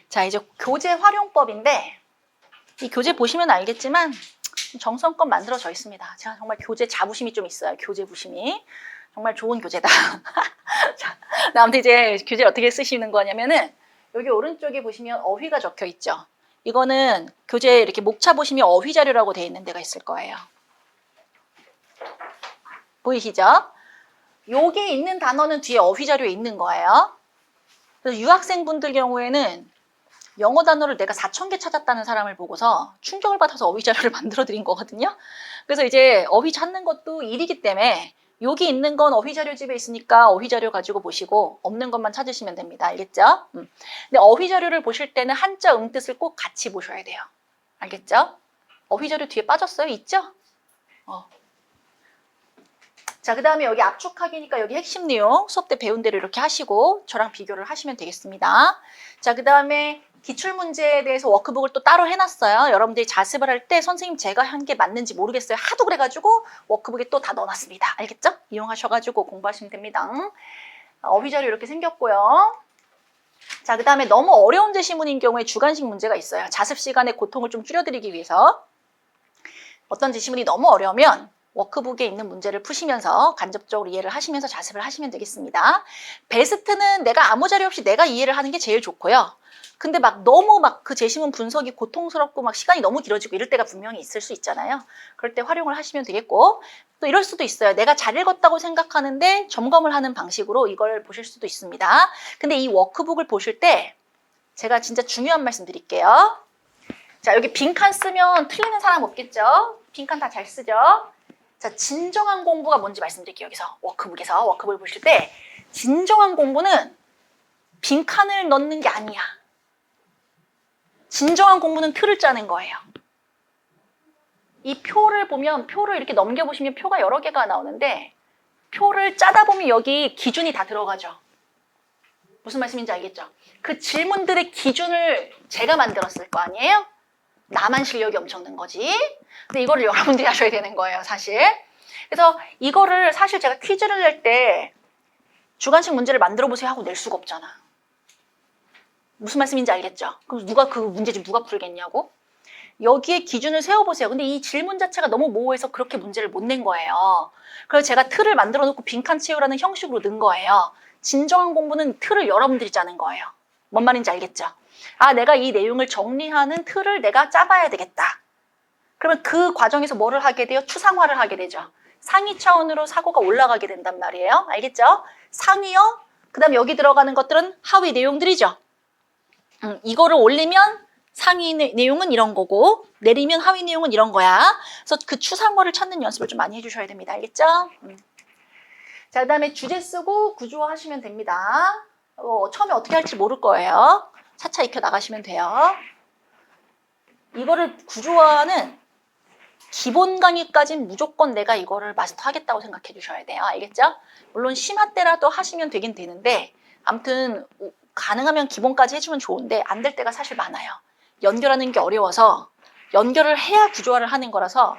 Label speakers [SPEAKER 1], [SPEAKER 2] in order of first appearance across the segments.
[SPEAKER 1] 자, 이제 교재 활용법인데 이 교재 보시면 알겠지만 정성껏 만들어져 있습니다. 제가 정말 교재 자부심이 좀 있어요. 교재 부심이. 정말 좋은 교재다. 자, 아무튼 이제 교재 어떻게 쓰시는 거냐면은 여기 오른쪽에 보시면 어휘가 적혀 있죠. 이거는 교재 이렇게 목차 보시면 어휘 자료라고 되어 있는 데가 있을 거예요. 보이시죠? 여기 있는 단어는 뒤에 어휘 자료에 있는 거예요. 그래서 유학생분들 경우에는 영어 단어를 내가 4,000개 찾았다는 사람을 보고서 충격을 받아서 어휘 자료를 만들어 드린 거거든요. 그래서 이제 어휘 찾는 것도 일이기 때문에 여기 있는 건 어휘 자료 집에 있으니까 어휘 자료 가지고 보시고 없는 것만 찾으시면 됩니다. 알겠죠? 근데 어휘 자료를 보실 때는 한자 음뜻을 꼭 같이 보셔야 돼요. 알겠죠? 어휘 자료 뒤에 빠졌어요? 있죠? 자, 그 다음에 여기 압축하기니까 여기 핵심 내용 수업 때 배운 대로 이렇게 하시고 저랑 비교를 하시면 되겠습니다. 자, 그 다음에 기출문제에 대해서 워크북을 또 따로 해놨어요. 여러분들이 자습을 할 때 선생님 제가 한 게 맞는지 모르겠어요. 하도 그래가지고 워크북에 또 다 넣어놨습니다. 알겠죠? 이용하셔가지고 공부하시면 됩니다. 어휘 자료 이렇게 생겼고요. 자, 그 다음에 너무 어려운 제시문인 경우에 주관식 문제가 있어요. 자습 시간의 고통을 좀 줄여드리기 위해서 어떤 제시문이 너무 어려우면 워크북에 있는 문제를 푸시면서 간접적으로 이해를 하시면서 자습을 하시면 되겠습니다. 베스트는 내가 아무 자료 없이 내가 이해를 하는 게 제일 좋고요. 근데 막 너무 막 그 제시문 분석이 고통스럽고 막 시간이 너무 길어지고 이럴 때가 분명히 있을 수 있잖아요. 그럴 때 활용을 하시면 되겠고 또 이럴 수도 있어요. 내가 잘 읽었다고 생각하는데 점검을 하는 방식으로 이걸 보실 수도 있습니다. 근데 이 워크북을 보실 때 제가 진짜 중요한 말씀 드릴게요. 자, 여기 빈칸 쓰면 틀리는 사람 없겠죠? 빈칸 다 잘 쓰죠? 자, 진정한 공부가 뭔지 말씀드릴게요. 여기서 워크북에서 워크북을 보실 때 진정한 공부는 빈칸을 넣는 게 아니야. 진정한 공부는 틀을 짜는 거예요. 이 표를 보면 표를 이렇게 넘겨보시면 표가 여러 개가 나오는데 표를 짜다 보면 여기 기준이 다 들어가죠. 무슨 말씀인지 알겠죠? 그 질문들의 기준을 제가 만들었을 거 아니에요? 나만 실력이 엄청난 거지. 근데 이거를 여러분들이 하셔야 되는 거예요, 사실. 그래서 이거를 사실 제가 퀴즈를 낼 때 주관식 문제를 만들어 보세요 하고 낼 수가 없잖아. 무슨 말씀인지 알겠죠? 그럼 누가 그 문제 좀 누가 풀겠냐고? 여기에 기준을 세워보세요. 근데 이 질문 자체가 너무 모호해서 그렇게 문제를 못 낸 거예요. 그래서 제가 틀을 만들어 놓고 빈칸 채우라는 형식으로 넣은 거예요. 진정한 공부는 틀을 여러분들이 짜는 거예요. 뭔 말인지 알겠죠? 아, 내가 이 내용을 정리하는 틀을 내가 짜봐야 되겠다. 그러면 그 과정에서 뭐를 하게 돼요? 추상화를 하게 되죠. 상위 차원으로 사고가 올라가게 된단 말이에요. 알겠죠? 상위요. 그 다음에 여기 들어가는 것들은 하위 내용들이죠. 이거를 올리면 상위 내용은 이런 거고 내리면 하위 내용은 이런 거야. 그래서 그 추상화를 찾는 연습을 좀 많이 해주셔야 됩니다. 알겠죠? 자, 그 다음에 주제 쓰고 구조화 하시면 됩니다. 처음에 어떻게 할지 모를 거예요. 차차 익혀 나가시면 돼요. 이거를 구조화는 기본 강의까지는 무조건 내가 이거를 마스터하겠다고 생각해 주셔야 돼요. 알겠죠? 물론 심화 때라도 하시면 되긴 되는데 아무튼 가능하면 기본까지 해주면 좋은데 안 될 때가 사실 많아요. 연결하는 게 어려워서 연결을 해야 구조화를 하는 거라서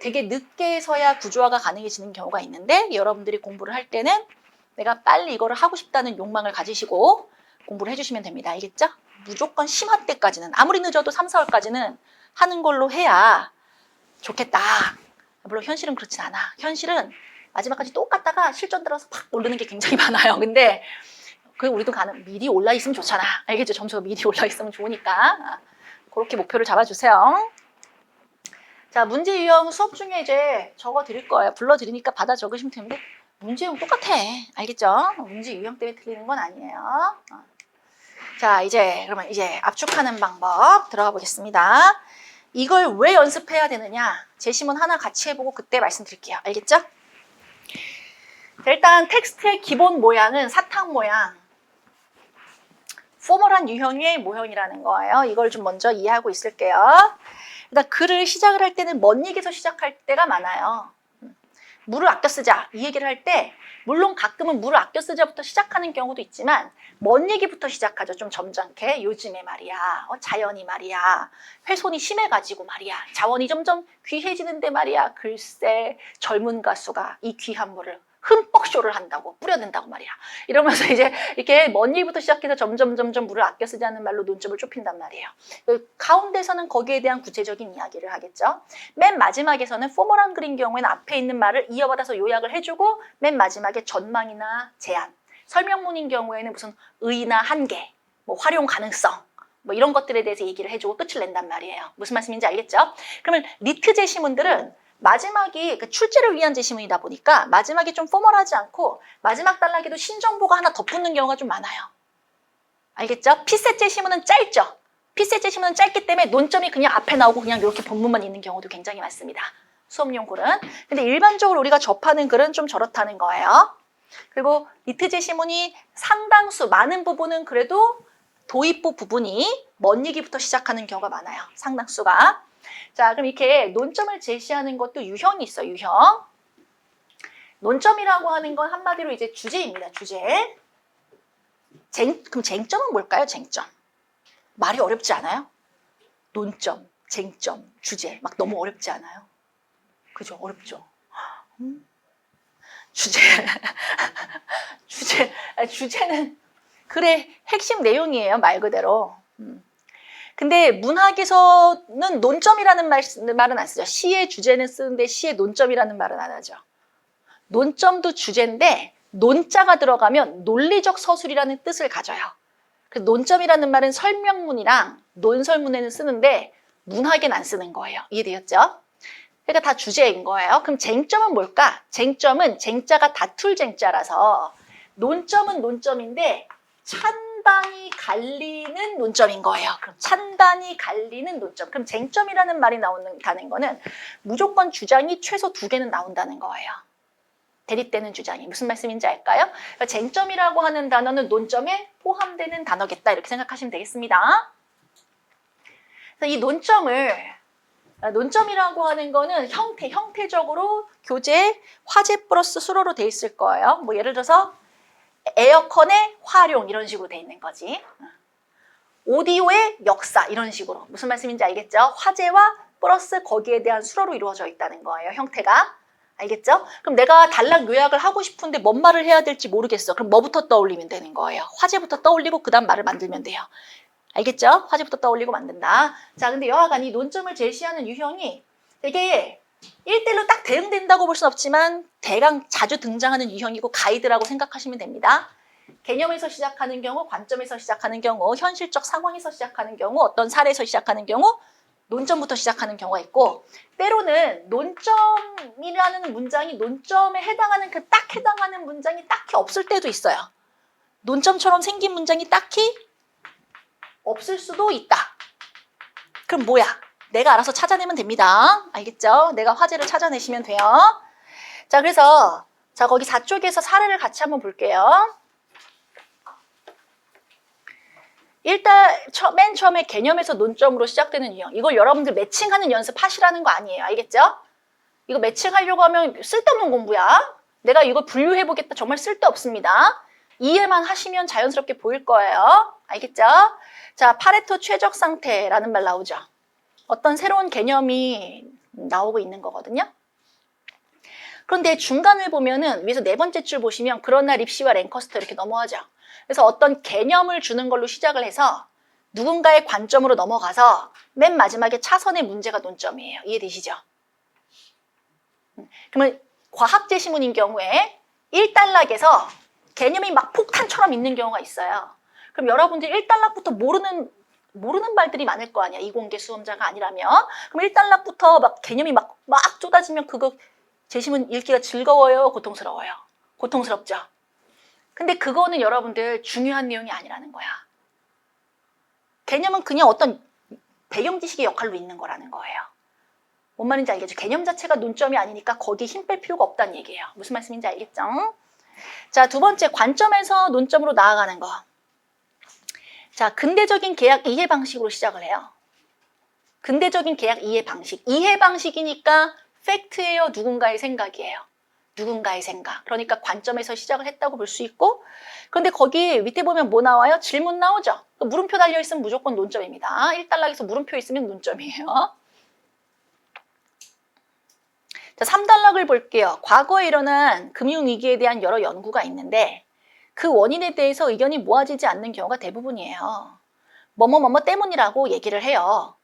[SPEAKER 1] 되게 늦게서야 구조화가 가능해지는 경우가 있는데 여러분들이 공부를 할 때는 내가 빨리 이거를 하고 싶다는 욕망을 가지시고 공부를 해주시면 됩니다. 알겠죠? 무조건 심화 때까지는 아무리 늦어도 3, 4월까지는 하는 걸로 해야 좋겠다. 물론 현실은 그렇진 않아. 현실은 마지막까지 똑같다가 실전 들어서 팍 오르는 게 굉장히 많아요. 근데 그 우리도 미리 올라 있으면 좋잖아. 알겠죠? 점수가 미리 올라 있으면 좋으니까 그렇게 목표를 잡아주세요. 자, 문제 유형 수업 중에 이제 적어 드릴 거예요. 불러 드리니까 받아 적으시면 되는데 문제 유형 똑같아. 알겠죠? 문제 유형 때문에 틀리는 건 아니에요. 자, 그러면 이제 압축하는 방법 들어가 보겠습니다. 이걸 왜 연습해야 되느냐? 제시문 하나 같이 해보고 그때 말씀드릴게요. 알겠죠? 자, 일단 텍스트의 기본 모양은 사탕 모양. 포멀한 유형의 모형이라는 거예요. 이걸 좀 먼저 이해하고 있을게요. 일단 글을 시작을 할 때는 먼 얘기에서 시작할 때가 많아요. 물을 아껴 쓰자 이 얘기를 할 때 물론 가끔은 물을 아껴 쓰자부터 시작하는 경우도 있지만 먼 얘기부터 시작하죠. 좀 점잖게. 요즘에 말이야. 자연이 말이야. 훼손이 심해가지고 말이야. 자원이 점점 귀해지는데 말이야. 글쎄 젊은 가수가 이 귀한 물을 흠뻑 쇼를 한다고, 뿌려댄다고 말이야. 이러면서 이제 이렇게 먼 일부터 시작해서 점점 물을 아껴 쓰자는 말로 논점을 좁힌단 말이에요. 가운데서는 거기에 대한 구체적인 이야기를 하겠죠. 맨 마지막에서는 포멀한 글인 경우에는 앞에 있는 말을 이어받아서 요약을 해주고 맨 마지막에 전망이나 제안, 설명문인 경우에는 무슨 의의나 한계, 뭐 활용 가능성, 뭐 이런 것들에 대해서 얘기를 해주고 끝을 낸단 말이에요. 무슨 말씀인지 알겠죠? 그러면 리트 제시문들은 마지막이 그 출제를 위한 제시문이다 보니까 마지막에 좀 포멀하지 않고 마지막 단락에도 신정보가 하나 덧붙는 경우가 좀 많아요. 알겠죠? 피셋 제시문은 짧죠? 피셋 제시문은 짧기 때문에 논점이 그냥 앞에 나오고 그냥 이렇게 본문만 있는 경우도 굉장히 많습니다. 수업용 글은. 근데 일반적으로 우리가 접하는 글은 좀 저렇다는 거예요. 그리고 리트 제시문이 상당수, 많은 부분은 그래도 도입부 부분이 먼 얘기부터 시작하는 경우가 많아요. 상당수가. 자, 그럼 이렇게 논점을 제시하는 것도 유형이 있어요. 유형. 논점이라고 하는 건 한마디로 이제 주제입니다. 주제. 그럼 쟁점은 뭘까요? 쟁점. 말이 어렵지 않아요? 논점, 쟁점, 주제. 막 너무 어렵지 않아요? 그죠? 어렵죠? 주제. 주제는 글의 핵심 내용이에요. 말 그대로. 근데 문학에서는 논점이라는 말은 안 쓰죠. 시의 주제는 쓰는데 시의 논점이라는 말은 안 하죠. 논점도 주제인데 논자가 들어가면 논리적 서술이라는 뜻을 가져요. 그래서 논점이라는 말은 설명문이랑 논설문에는 쓰는데 문학에는 안 쓰는 거예요. 이해되었죠? 그러니까 다 주제인 거예요. 그럼 쟁점은 뭘까? 쟁점은 쟁자가 다툴 쟁자라서 논점은 논점인데 찬반이 갈리는 논점인 거예요. 그럼 찬반이 갈리는 논점. 그럼 쟁점이라는 말이 나온다는 거는 무조건 주장이 최소 2개는 나온다는 거예요. 대립되는 주장이. 무슨 말씀인지 알까요? 그러니까 쟁점이라고 하는 단어는 논점에 포함되는 단어겠다. 이렇게 생각하시면 되겠습니다. 그래서 이 논점이라고 하는 거는 형태적으로 교재, 화제 플러스 수로로 돼 있을 거예요. 뭐 예를 들어서 에어컨의 활용 이런 식으로 돼 있는 거지. 오디오의 역사 이런 식으로. 무슨 말씀인지 알겠죠? 화제와 플러스 거기에 대한 수로로 이루어져 있다는 거예요. 형태가. 알겠죠? 그럼 내가 단락 요약을 하고 싶은데 뭔 말을 해야 될지 모르겠어. 그럼 뭐부터 떠올리면 되는 거예요? 화제부터 떠올리고 그 다음 말을 만들면 돼요. 알겠죠? 화제부터 떠올리고 만든다. 자, 근데 여하간 이 논점을 제시하는 유형이 되게 1대1로 딱 대응된다고 볼 수는 없지만 대강 자주 등장하는 유형이고 가이드라고 생각하시면 됩니다. 개념에서 시작하는 경우, 관점에서 시작하는 경우, 현실적 상황에서 시작하는 경우, 어떤 사례에서 시작하는 경우, 논점부터 시작하는 경우가 있고 때로는 논점이라는 문장이 논점에 해당하는 그 딱 해당하는 문장이 딱히 없을 때도 있어요. 논점처럼 생긴 문장이 딱히 없을 수도 있다. 그럼 뭐야? 내가 알아서 찾아내면 됩니다. 알겠죠? 내가 화제를 찾아내시면 돼요. 자, 그래서 자 거기 4쪽에서 사례를 같이 한번 볼게요. 일단 맨 처음에 개념에서 논점으로 시작되는 유형. 이걸 여러분들 매칭하는 연습 하시라는 거 아니에요. 알겠죠? 이거 매칭하려고 하면 쓸데없는 공부야. 내가 이걸 분류해보겠다. 정말 쓸데없습니다. 이해만 하시면 자연스럽게 보일 거예요. 알겠죠? 자, 파레토 최적 상태라는 말 나오죠. 어떤 새로운 개념이 나오고 있는 거거든요. 그런데 중간을 보면은 위에서 4번째 줄 보시면 그러나 립시와 랭커스터 이렇게 넘어가죠. 그래서 어떤 개념을 주는 걸로 시작을 해서 누군가의 관점으로 넘어가서 맨 마지막에 차선의 문제가 논점이에요. 이해되시죠? 그러면 과학 제시문인 경우에 1단락에서 개념이 막 폭탄처럼 있는 경우가 있어요. 그럼 여러분들이 1단락부터 모르는 말들이 많을 거 아니야. 이공계 수험자가 아니라면. 그럼 1단락부터 막 개념이 막 쏟아지면 그거 제시문 읽기가 즐거워요? 고통스러워요? 고통스럽죠? 근데 그거는 여러분들 중요한 내용이 아니라는 거야. 개념은 그냥 어떤 배경 지식의 역할로 있는 거라는 거예요. 뭔 말인지 알겠죠? 개념 자체가 논점이 아니니까 거기에 힘 뺄 필요가 없다는 얘기예요. 무슨 말씀인지 알겠죠? 자, 2번째 관점에서 논점으로 나아가는 거. 자, 근대적인 계약 이해 방식으로 시작을 해요. 근대적인 계약 이해 방식. 이해 방식이니까 팩트예요? 누군가의 생각이에요? 누군가의 생각. 그러니까 관점에서 시작을 했다고 볼 수 있고 그런데 거기 밑에 보면 뭐 나와요? 질문 나오죠? 물음표 달려있으면 무조건 논점입니다. 1단락에서 물음표 있으면 논점이에요. 자, 3단락을 볼게요. 과거에 일어난 금융위기에 대한 여러 연구가 있는데 그 원인에 대해서 의견이 모아지지 않는 경우가 대부분이에요. 뭐뭐뭐뭐 때문이라고 얘기를 해요.